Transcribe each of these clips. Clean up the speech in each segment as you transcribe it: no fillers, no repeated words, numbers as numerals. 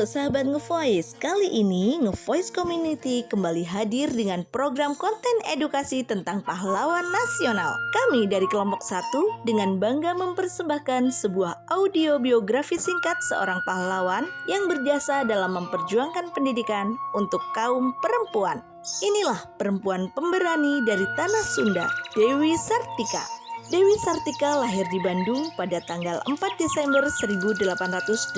Halo sahabat Ngevoice, kali ini Ngevoice Community kembali hadir dengan program konten edukasi tentang pahlawan nasional. Kami dari kelompok 1 dengan bangga mempersembahkan sebuah audio biografi singkat seorang pahlawan yang berjasa dalam memperjuangkan pendidikan untuk kaum perempuan. Inilah perempuan pemberani dari Tanah Sunda, Dewi Sartika. Dewi Sartika lahir di Bandung pada tanggal 4 Desember 1884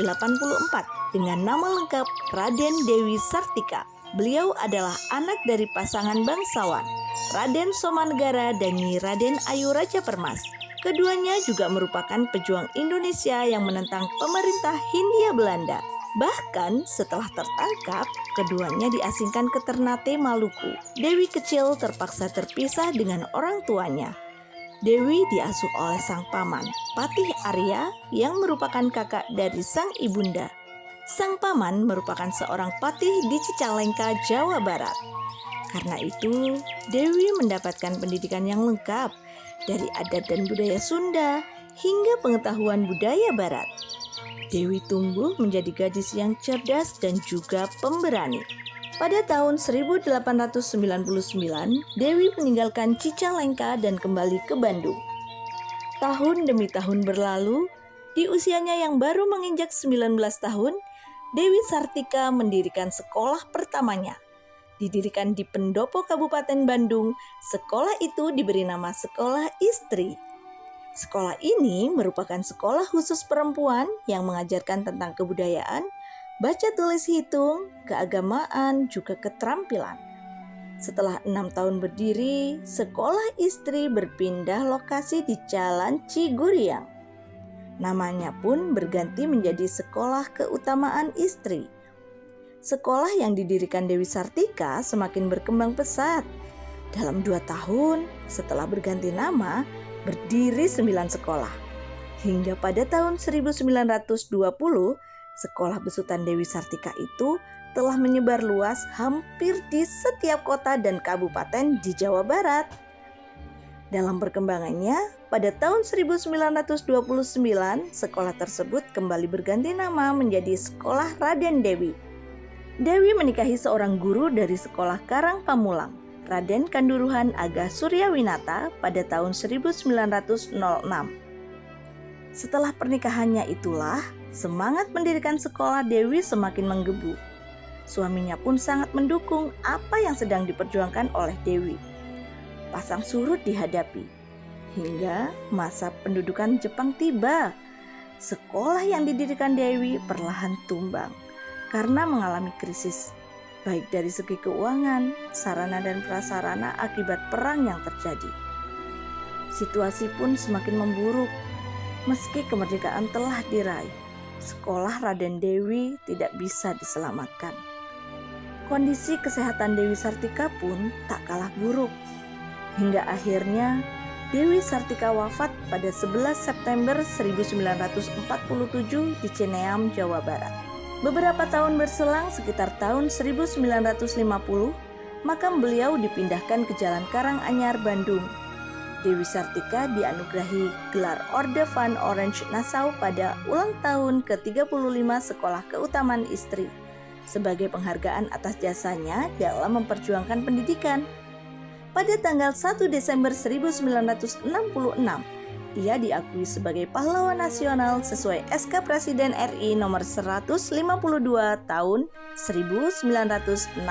dengan nama lengkap Raden Dewi Sartika. Beliau adalah anak dari pasangan bangsawan, Raden Somanegara dan Nyi Raden Ayu Raja Permas. Keduanya juga merupakan pejuang Indonesia yang menentang pemerintah Hindia Belanda. Bahkan setelah tertangkap, keduanya diasingkan ke Ternate, Maluku. Dewi kecil terpaksa terpisah dengan orang tuanya. Dewi diasuh oleh sang paman, Patih Arya, yang merupakan kakak dari sang ibunda. Sang paman merupakan seorang patih di Cicalengka, Jawa Barat. Karena itu, Dewi mendapatkan pendidikan yang lengkap dari adat dan budaya Sunda hingga pengetahuan budaya Barat. Dewi tumbuh menjadi gadis yang cerdas dan juga pemberani. Pada tahun 1899, Dewi meninggalkan Cicalengka dan kembali ke Bandung. Tahun demi tahun berlalu, di usianya yang baru menginjak 19 tahun, Dewi Sartika mendirikan sekolah pertamanya. Didirikan di Pendopo, Kabupaten Bandung, sekolah itu diberi nama Sekolah Istri. Sekolah ini merupakan sekolah khusus perempuan yang mengajarkan tentang kebudayaan, baca tulis hitung, keagamaan, juga keterampilan. Setelah 6 tahun berdiri, Sekolah Istri berpindah lokasi di Jalan Ciguriang. Namanya pun berganti menjadi Sekolah Keutamaan Istri. Sekolah yang didirikan Dewi Sartika semakin berkembang pesat. Dalam 2 tahun setelah berganti nama, berdiri 9 sekolah. Hingga pada tahun 1920, sekolah besutan Dewi Sartika itu telah menyebar luas hampir di setiap kota dan kabupaten di Jawa Barat. Dalam perkembangannya, pada tahun 1929, sekolah tersebut kembali berganti nama menjadi Sekolah Raden Dewi. Dewi menikahi seorang guru dari Sekolah Karang Pamulang, Raden Kanduruhan Aga Suryawinata pada tahun 1906. Setelah pernikahannya itulah, semangat mendirikan sekolah Dewi semakin menggebu. Suaminya pun sangat mendukung apa yang sedang diperjuangkan oleh Dewi. Pasang surut dihadapi, hingga masa pendudukan Jepang tiba. Sekolah yang didirikan Dewi perlahan tumbang karena mengalami krisis, baik dari segi keuangan, sarana dan prasarana akibat perang yang terjadi. Situasi pun semakin memburuk. Meski kemerdekaan telah diraih, sekolah Raden Dewi tidak bisa diselamatkan. Kondisi kesehatan Dewi Sartika pun tak kalah buruk. Hingga akhirnya Dewi Sartika wafat pada 11 September 1947 di Cineam, Jawa Barat. Beberapa tahun berselang, sekitar tahun 1950, makam beliau dipindahkan ke Jalan Karanganyar, Bandung. Dewi Sartika dianugerahi gelar Orde Van Orange Nassau pada ulang tahun ke-35 Sekolah Keutamaan Istri sebagai penghargaan atas jasanya dalam memperjuangkan pendidikan. Pada tanggal 1 Desember 1966, ia diakui sebagai pahlawan nasional sesuai SK Presiden RI nomor 152 tahun 1966.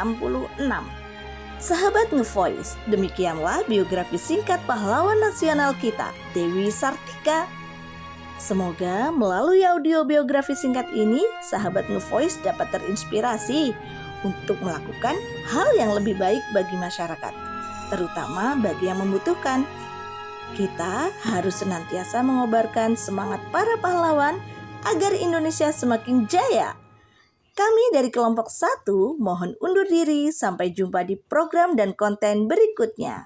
Sahabat Ngevoice, demikianlah biografi singkat pahlawan nasional kita, Dewi Sartika. Semoga melalui audio biografi singkat ini, sahabat Ngevoice dapat terinspirasi untuk melakukan hal yang lebih baik bagi masyarakat, terutama bagi yang membutuhkan. Kita harus senantiasa mengobarkan semangat para pahlawan agar Indonesia semakin jaya. Kami dari kelompok 1 mohon undur diri, sampai jumpa di program dan konten berikutnya.